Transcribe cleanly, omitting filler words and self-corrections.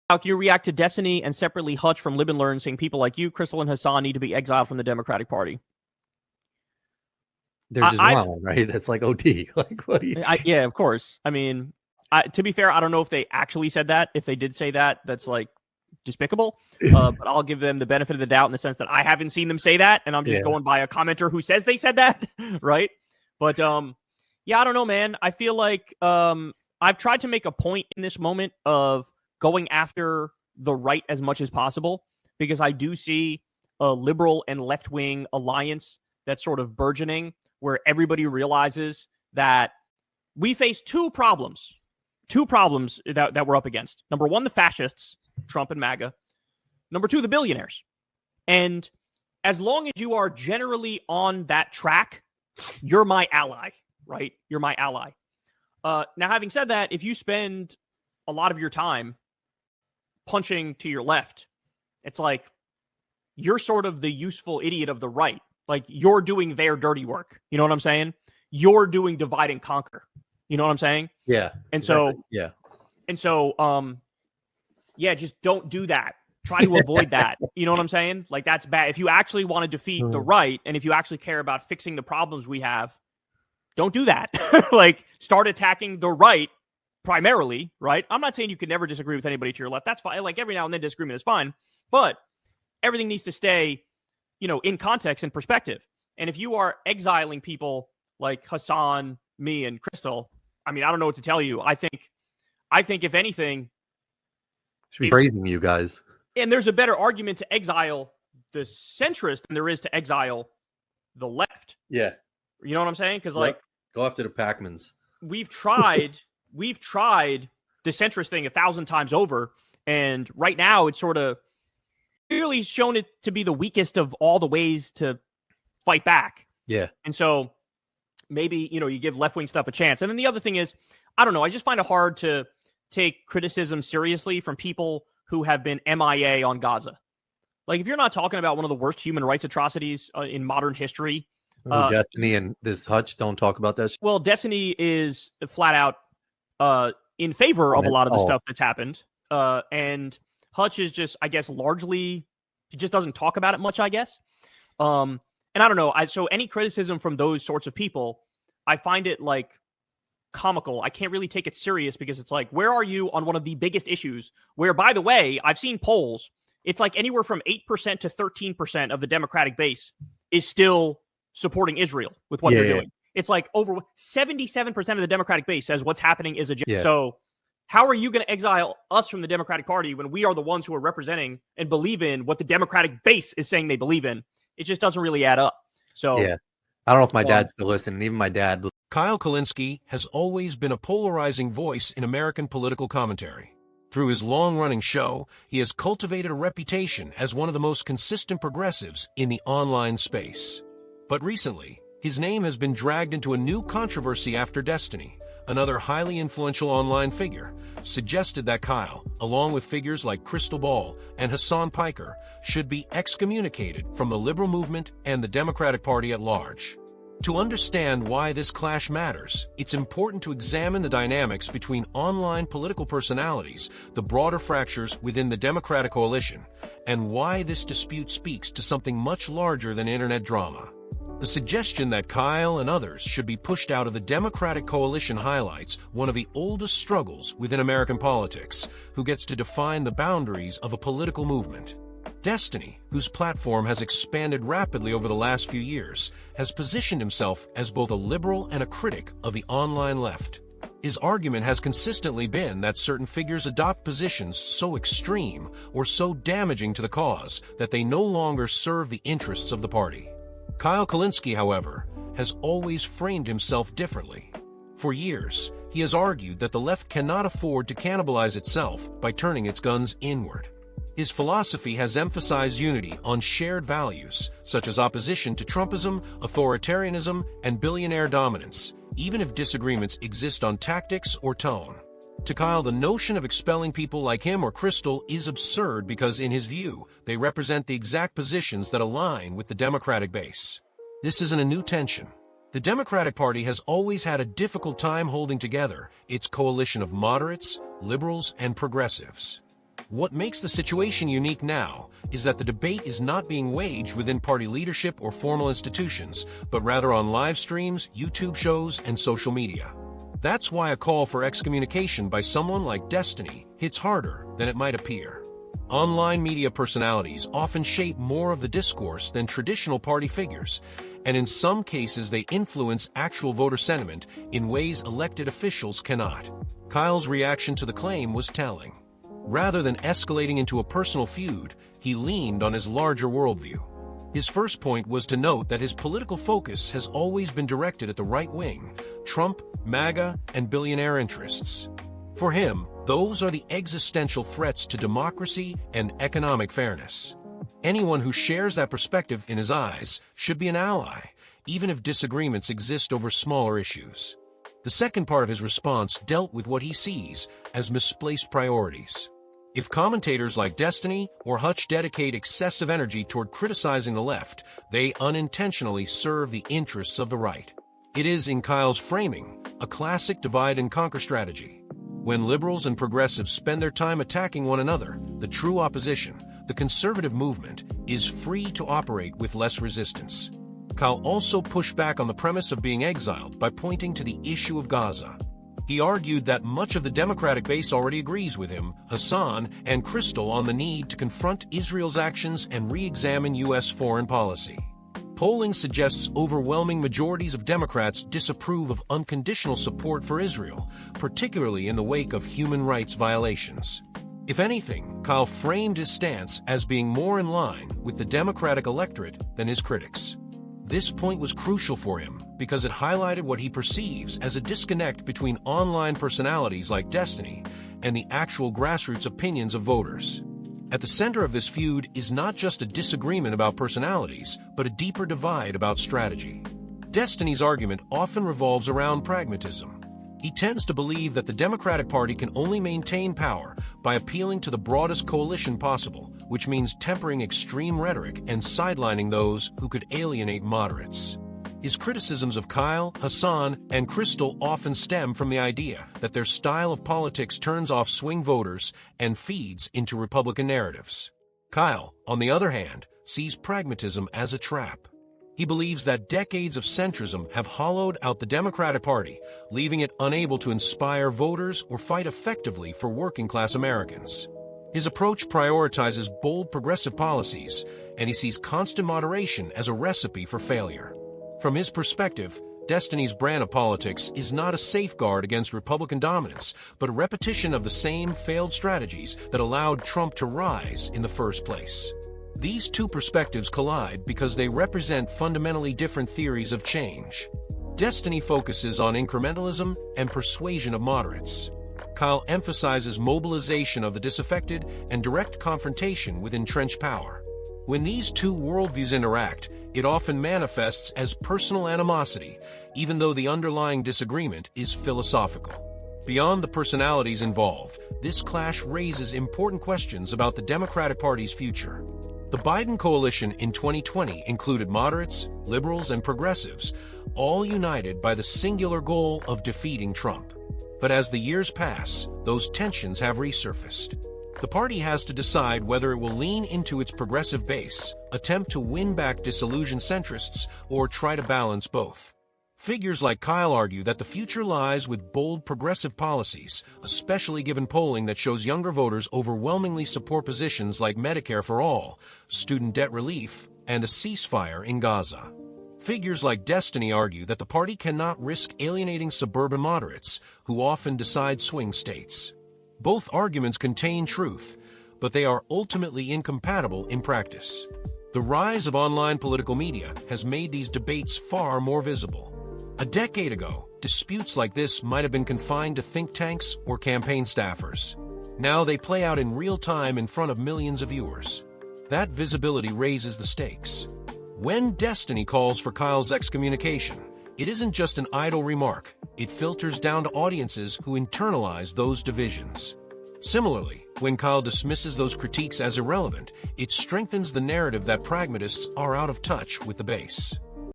How can you react to Destiny and separately Hutch from Live and Learn saying people like you, Crystal, and Hassan need to be exiled from the Democratic Party? They're just wrong, right? That's like OT. Like, what do you... yeah, of course. I mean, to be fair, I don't know if they actually said that. If they did say that, that's like despicable. But I'll give them the benefit of the doubt in the sense that I haven't seen them say that, and I'm just going by a commenter who says they said that, right? But yeah, I don't know, man. I feel like I've tried to make a point in this moment of going after the right as much as possible, because I do see a liberal and left-wing alliance that's sort of burgeoning, where everybody realizes that we face two problems that we're up against. Number one, the fascists, Trump and MAGA. Number two, the billionaires. And as long as you are generally on that track, you're my ally, right? You're my ally. Now, having said that, if you spend a lot of your time punching to your left, it's like you're sort of the useful idiot of the right. Like, you're doing their dirty work. You know what I'm saying? You're doing divide and conquer. You know what I'm saying? Yeah. And exactly. so, yeah. And so, yeah, just don't do that. Try to avoid that. You know what I'm saying? Like, that's bad. If you actually want to defeat the right, and if you actually care about fixing the problems we have, don't do that. Like, start attacking the right primarily, right? I'm not saying you can never disagree with anybody to your left. That's fine. Like, every now and then disagreement is fine. But everything needs to stay, you know, in context and perspective. And if you are exiling people like Hassan, me, and Crystal, I mean, I don't know what to tell you. I think if anything, should be praising you guys. And there's a better argument to exile the centrist than there is to exile the left. Yeah. You know what I'm saying? Because like, go after the Pacmans. We've tried the centrist thing 1,000 times over, and right now it's sort of really shown it to be the weakest of all the ways to fight back. Yeah. And so maybe, you know, you give left-wing stuff a chance. And then the other thing is, I don't know, I just find it hard to take criticism seriously from people who have been MIA on Gaza. Like, if you're not talking about one of the worst human rights atrocities in modern history. Destiny and this Hutch don't talk about that shit. Well, Destiny is flat out in favor of a lot of the stuff that's happened. And Hutch is just, I guess, largely, he just doesn't talk about it much, I guess. And I don't know. So any criticism from those sorts of people, I find it like comical. I can't really take it serious, because it's like, where are you on one of the biggest issues where, by the way, I've seen polls, it's like anywhere from 8% to 13% of the Democratic base is still supporting Israel with what they're doing. It's like over 77% of the Democratic base says what's happening is a joke. So how are you going to exile us from the Democratic Party when we are the ones who are representing and believe in what the Democratic base is saying they believe in? It just doesn't really add up. So yeah, I don't know if my dad's still listening. Even my dad. Kyle Kulisnski has always been a polarizing voice in American political commentary. Through his long-running show, he has cultivated a reputation as one of the most consistent progressives in the online space. But recently, his name has been dragged into a new controversy after Destiny, another highly influential online figure, suggested that Kyle, along with figures like Crystal Ball and Hassan Piker, should be excommunicated from the liberal movement and the Democratic Party at large. To understand why this clash matters, it's important to examine the dynamics between online political personalities, the broader fractures within the Democratic coalition, and why this dispute speaks to something much larger than internet drama. The suggestion that Kyle and others should be pushed out of the Democratic coalition highlights one of the oldest struggles within American politics, who gets to define the boundaries of a political movement. Destiny, whose platform has expanded rapidly over the last few years, has positioned himself as both a liberal and a critic of the online left. His argument has consistently been that certain figures adopt positions so extreme or so damaging to the cause that they no longer serve the interests of the party. Kyle Kulisnski, however, has always framed himself differently. For years, he has argued that the left cannot afford to cannibalize itself by turning its guns inward. His philosophy has emphasized unity on shared values, such as opposition to Trumpism, authoritarianism, and billionaire dominance, even if disagreements exist on tactics or tone. To Kyle, the notion of expelling people like him or Crystal is absurd because, in his view, they represent the exact positions that align with the Democratic base. This isn't a new tension. The Democratic Party has always had a difficult time holding together its coalition of moderates, liberals, and progressives. What makes the situation unique now is that the debate is not being waged within party leadership or formal institutions, but rather on live streams, YouTube shows, and social media. That's why a call for excommunication by someone like Destiny hits harder than it might appear. Online media personalities often shape more of the discourse than traditional party figures, and in some cases they influence actual voter sentiment in ways elected officials cannot. Kyle's reaction to the claim was telling. Rather than escalating into a personal feud, he leaned on his larger worldview. His first point was to note that his political focus has always been directed at the right wing, Trump, MAGA, and billionaire interests. For him, those are the existential threats to democracy and economic fairness. Anyone who shares that perspective in his eyes should be an ally, even if disagreements exist over smaller issues. The second part of his response dealt with what he sees as misplaced priorities. If commentators like Destiny or Hutch dedicate excessive energy toward criticizing the left, they unintentionally serve the interests of the right. It is, in Kyle's framing, a classic divide-and-conquer strategy. When liberals and progressives spend their time attacking one another, the true opposition, the conservative movement, is free to operate with less resistance. Kyle also pushed back on the premise of being exiled by pointing to the issue of Gaza. He argued that much of the Democratic base already agrees with him, Hassan, and Crystal on the need to confront Israel's actions and re-examine U.S. foreign policy. Polling suggests overwhelming majorities of Democrats disapprove of unconditional support for Israel, particularly in the wake of human rights violations. If anything, Kyle framed his stance as being more in line with the Democratic electorate than his critics. This point was crucial for him because it highlighted what he perceives as a disconnect between online personalities like Destiny and the actual grassroots opinions of voters. At the center of this feud is not just a disagreement about personalities, but a deeper divide about strategy. Destiny's argument often revolves around pragmatism. He tends to believe that the Democratic Party can only maintain power by appealing to the broadest coalition possible, which means tempering extreme rhetoric and sidelining those who could alienate moderates. His criticisms of Kyle, Hassan, and Crystal often stem from the idea that their style of politics turns off swing voters and feeds into Republican narratives. Kyle, on the other hand, sees pragmatism as a trap. He believes that decades of centrism have hollowed out the Democratic Party, leaving it unable to inspire voters or fight effectively for working-class Americans. His approach prioritizes bold progressive policies, and he sees constant moderation as a recipe for failure. From his perspective, Destiny's brand of politics is not a safeguard against Republican dominance, but a repetition of the same failed strategies that allowed Trump to rise in the first place. These two perspectives collide because they represent fundamentally different theories of change. Destiny focuses on incrementalism and persuasion of moderates. Kyle emphasizes mobilization of the disaffected and direct confrontation with entrenched power. When these two worldviews interact, it often manifests as personal animosity, even though the underlying disagreement is philosophical. Beyond the personalities involved, this clash raises important questions about the Democratic Party's future. The Biden coalition in 2020 included moderates, liberals, and progressives, all united by the singular goal of defeating Trump. But as the years pass, those tensions have resurfaced. The party has to decide whether it will lean into its progressive base, attempt to win back disillusioned centrists, or try to balance both. Figures like Kyle argue that the future lies with bold progressive policies, especially given polling that shows younger voters overwhelmingly support positions like Medicare for all, student debt relief, and a ceasefire in Gaza. Figures like Destiny argue that the party cannot risk alienating suburban moderates, who often decide swing states. Both arguments contain truth, but they are ultimately incompatible in practice. The rise of online political media has made these debates far more visible. A decade ago, disputes like this might have been confined to think tanks or campaign staffers. Now they play out in real time in front of millions of viewers. That visibility raises the stakes. When Destiny calls for Kyle's excommunication, it isn't just an idle remark. It filters down to audiences who internalize those divisions. Similarly, when Kyle dismisses those critiques as irrelevant, it strengthens the narrative that pragmatists are out of touch with the base.